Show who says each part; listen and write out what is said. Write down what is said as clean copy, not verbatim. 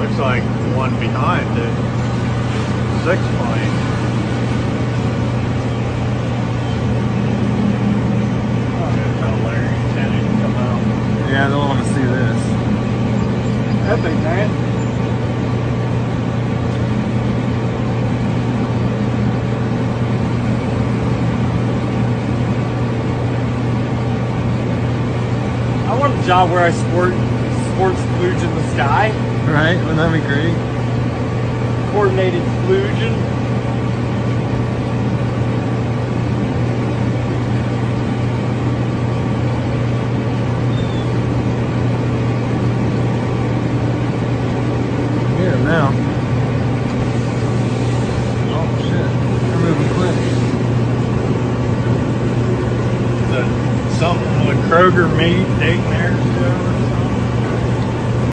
Speaker 1: looks like one behind it. 6 plane.
Speaker 2: Yeah, they'll want to see this.
Speaker 1: Epic, man.
Speaker 3: I want a job where I sports splooge in the sky.
Speaker 2: Right? Wouldn't that be great?
Speaker 3: Coordinated splooging.
Speaker 2: Now. Oh shit. They're moving quick.
Speaker 1: Something with Kroger meat, 8